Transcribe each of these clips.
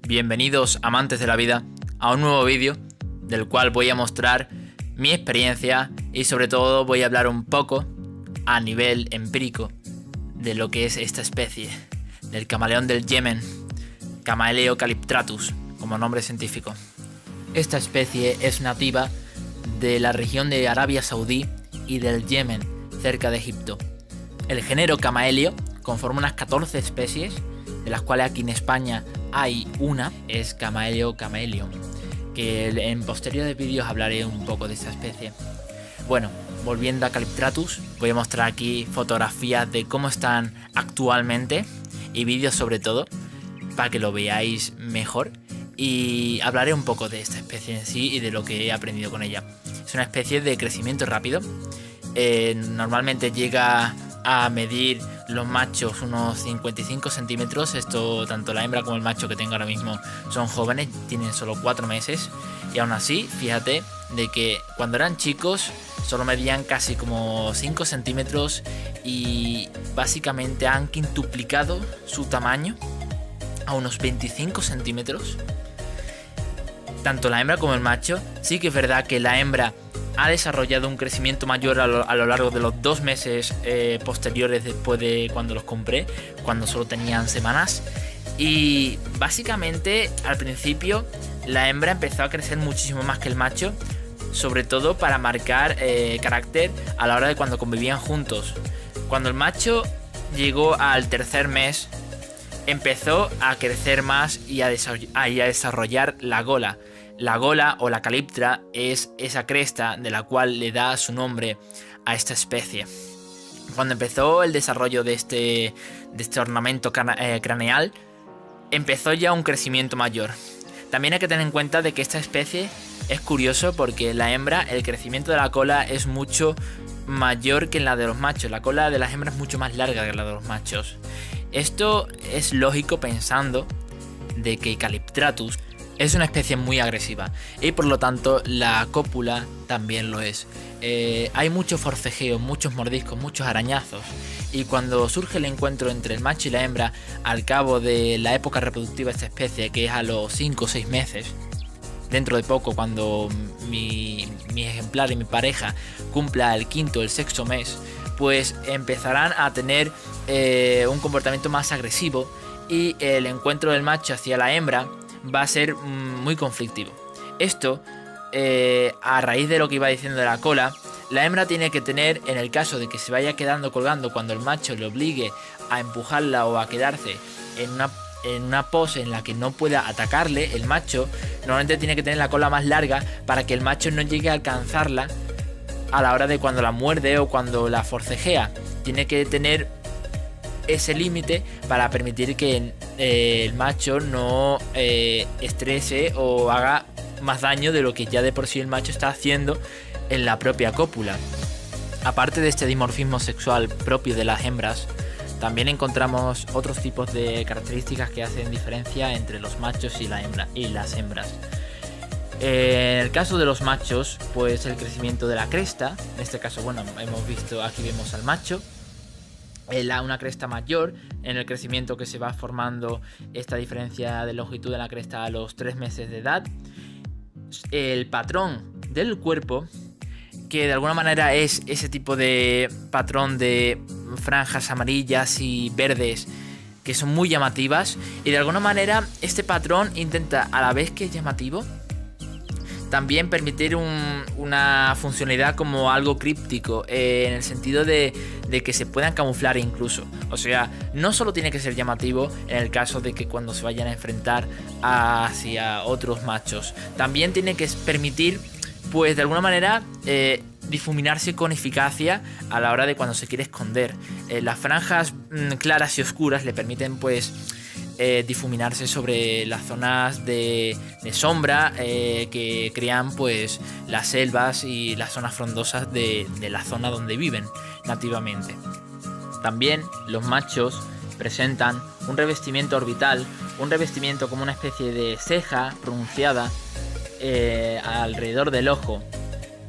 Bienvenidos amantes de la vida a un nuevo vídeo del cual voy a mostrar mi experiencia y sobre todo voy a hablar un poco a nivel empírico de lo que es esta especie del camaleón del Yemen, Camaleo calyptratus como nombre científico. Esta especie es nativa de la región de Arabia Saudí y del Yemen, cerca de Egipto. El género Camaleo conforma unas 14 especies, de las cuales aquí en España hay una, es Camaleo camellium, que en posteriores vídeos hablaré un poco de esta especie. Bueno, volviendo a Calyptratus, voy a mostrar aquí fotografías de cómo están actualmente y vídeos sobre todo, para que lo veáis mejor. Y hablaré un poco de esta especie en sí y de lo que he aprendido con ella. Es una especie de crecimiento rápido. Normalmente llega a medir los machos unos 55 centímetros. Esto, tanto la hembra como el macho que tengo ahora mismo son jóvenes, tienen solo 4 meses. Y aún así, fíjate de que cuando eran chicos solo medían casi como 5 centímetros y básicamente han quintuplicado su tamaño a unos 25 centímetros. Tanto la hembra como el macho. Sí que es verdad que la hembra ha desarrollado un crecimiento mayor a lo largo de los 2 meses posteriores después de cuando los compré, cuando solo tenían semanas. Y básicamente al principio la hembra empezó a crecer muchísimo más que el macho, sobre todo para marcar carácter a la hora de cuando convivían juntos. Cuando el macho llegó al 3er mes, empezó a crecer más y a desarrollar la gola. La gola o la caliptra es esa cresta de la cual le da su nombre a esta especie. Cuando empezó el desarrollo de este ornamento craneal, empezó ya un crecimiento mayor. También hay que tener en cuenta de que esta especie es curioso porque la hembra, el crecimiento de la cola es mucho mayor que la de los machos. La cola de las hembras es mucho más larga que la de los machos. Esto es lógico pensando de que Calyptratus es una especie muy agresiva y por lo tanto la cópula también lo es. Hay mucho forcejeo, muchos mordiscos, muchos arañazos, y cuando surge el encuentro entre el macho y la hembra al cabo de la época reproductiva de esta especie, que es a los 5 o 6 meses, dentro de poco, cuando mi ejemplar y mi pareja cumpla el 5º o el 6º mes, pues empezarán a tener un comportamiento más agresivo y el encuentro del macho hacia la hembra va a ser muy conflictivo. Esto, a raíz de lo que iba diciendo de la cola, la hembra tiene que tener, en el caso de que se vaya quedando colgando cuando el macho le obligue a empujarla o a quedarse en una pose en la que no pueda atacarle, el macho normalmente tiene que tener la cola más larga para que el macho no llegue a alcanzarla a la hora de cuando la muerde o cuando la forcejea. Tiene que tener ese límite para permitir que el macho no estrese o haga más daño de lo que ya de por sí el macho está haciendo en la propia cópula. Aparte de este dimorfismo sexual propio de las hembras, también encontramos otros tipos de características que hacen diferencia entre los machos y las hembras. En el caso de los machos, pues el crecimiento de la cresta, en este caso, bueno, aquí vemos al macho, una cresta mayor, en el crecimiento que se va formando esta diferencia de longitud de la cresta a los 3 meses de edad. El patrón del cuerpo, que de alguna manera es ese tipo de patrón de franjas amarillas y verdes que son muy llamativas, y de alguna manera este patrón intenta, a la vez que es llamativo, también permitir una funcionalidad como algo críptico, en el sentido de que se puedan camuflar incluso. O sea, no solo tiene que ser llamativo en el caso de que cuando se vayan a enfrentar hacia otros machos, también tiene que permitir, pues de alguna manera, difuminarse con eficacia a la hora de cuando se quiere esconder. Las franjas claras y oscuras le permiten, pues, difuminarse sobre las zonas de sombra que crean, pues, las selvas y las zonas frondosas de la zona donde viven nativamente. También los machos presentan un revestimiento orbital, un revestimiento como una especie de ceja pronunciada alrededor del ojo,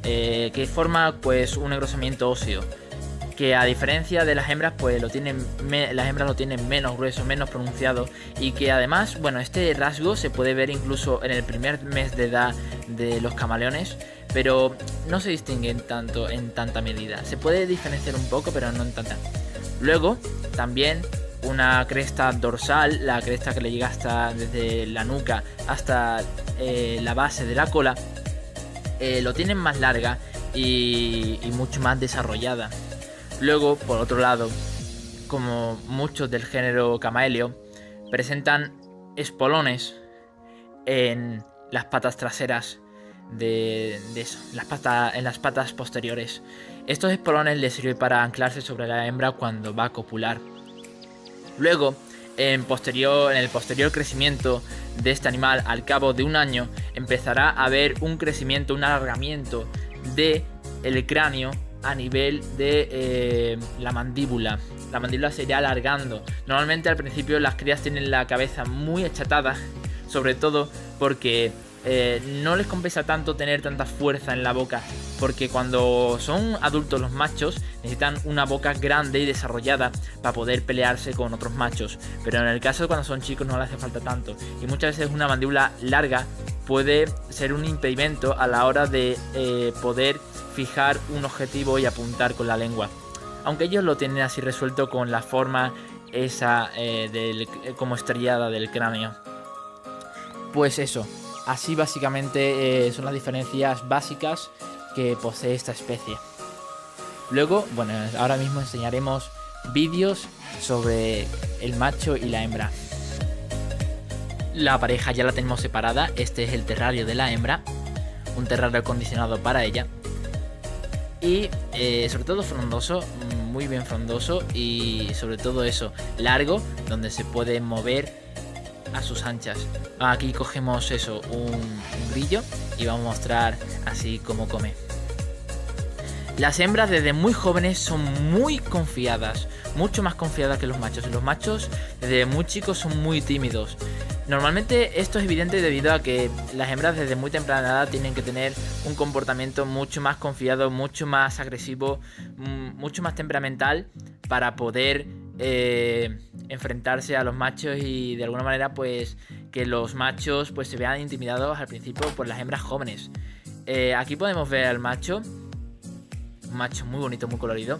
que forma, pues, un engrosamiento óseo. que a diferencia de las hembras, pues las hembras lo tienen menos grueso, menos pronunciado, y que además, bueno, este rasgo se puede ver incluso en el primer mes de edad de los camaleones, pero no se distingue en tanta medida. Se puede diferenciar un poco, pero no en tanta. Luego, también una cresta dorsal, la cresta que le llega hasta desde la nuca hasta la base de la cola, lo tienen más larga y mucho más desarrollada. Luego, por otro lado, como muchos del género Camaeleo, presentan espolones en las patas traseras en las patas posteriores. Estos espolones les sirven para anclarse sobre la hembra cuando va a copular. Luego, en el posterior crecimiento de este animal, al cabo de un año, empezará a haber un crecimiento, un alargamiento del cráneo a nivel de la mandíbula. La mandíbula se irá alargando. Normalmente al principio las crías tienen la cabeza muy achatada, sobre todo porque no les compensa tanto tener tanta fuerza en la boca, porque cuando son adultos los machos necesitan una boca grande y desarrollada para poder pelearse con otros machos, pero en el caso de cuando son chicos no les hace falta tanto, y muchas veces una mandíbula larga puede ser un impedimento a la hora de poder fijar un objetivo y apuntar con la lengua, aunque ellos lo tienen así resuelto con la forma esa como estrellada del cráneo. Pues eso, así básicamente son las diferencias básicas que posee esta especie. Luego, bueno, ahora mismo enseñaremos vídeos sobre el macho y la hembra. La pareja ya la tenemos separada. Este es el terrario de la hembra, un terrario acondicionado para ella. Y sobre todo frondoso, muy bien frondoso, y sobre todo eso, largo, donde se puede mover a sus anchas. Aquí cogemos eso, un grillo, y vamos a mostrar así cómo come. Las hembras desde muy jóvenes son muy confiadas, mucho más confiadas que los machos. Los machos desde muy chicos son muy tímidos. Normalmente esto es evidente debido a que las hembras desde muy temprana edad tienen que tener un comportamiento mucho más confiado, mucho más agresivo, mucho más temperamental para poder enfrentarse a los machos, y de alguna manera pues que los machos pues se vean intimidados al principio por las hembras jóvenes. Aquí podemos ver al macho, un macho muy bonito, muy colorido.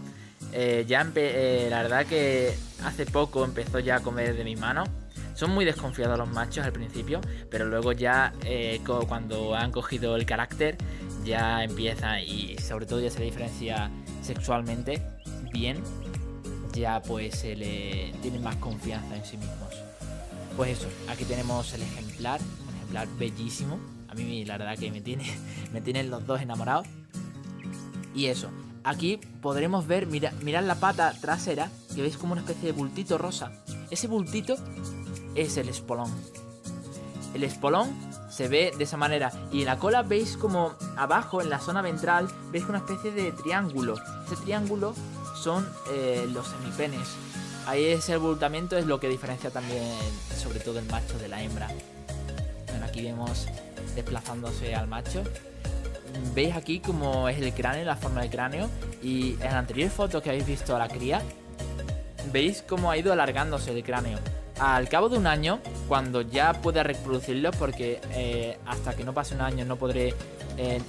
La verdad que hace poco empezó ya a comer de mis manos. Son muy desconfiados los machos al principio, pero luego ya cuando han cogido el carácter ya empieza, y sobre todo ya se le diferencia sexualmente bien, ya pues se le tiene más confianza en sí mismos. Pues eso, aquí tenemos el ejemplar, un ejemplar bellísimo. A mí la verdad que me tienen los dos enamorados. Y eso, aquí podremos ver, mirad la pata trasera, que veis como una especie de bultito rosa. Ese bultito es el espolón. El espolón se ve de esa manera, y en la cola veis como abajo, en la zona ventral, veis una especie de triángulo. Ese triángulo son los semipenes. Ahí ese abultamiento es lo que diferencia también sobre todo el macho de la hembra. Bueno, aquí vemos desplazándose al macho. Veis aquí cómo es el cráneo, la forma del cráneo, y en la anterior foto que habéis visto a la cría, veis cómo ha ido alargándose el cráneo. Al cabo de un año, cuando ya pueda reproducirlo, porque hasta que no pase un año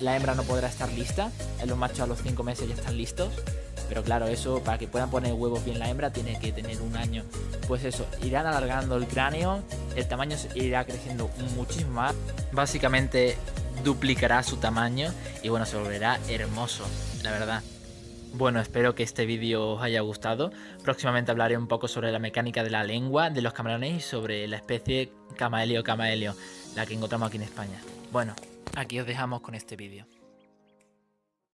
la hembra no podrá estar lista. Los machos a los 5 meses ya están listos, pero claro, eso para que puedan poner huevos bien la hembra tiene que tener un año. Pues eso, irán alargando el cráneo, el tamaño irá creciendo muchísimo más. Básicamente duplicará su tamaño y bueno, se volverá hermoso, la verdad. Bueno, espero que este vídeo os haya gustado. Próximamente hablaré un poco sobre la mecánica de la lengua de los camaleones y sobre la especie Camaeleo, la que encontramos aquí en España. Bueno, aquí os dejamos con este vídeo.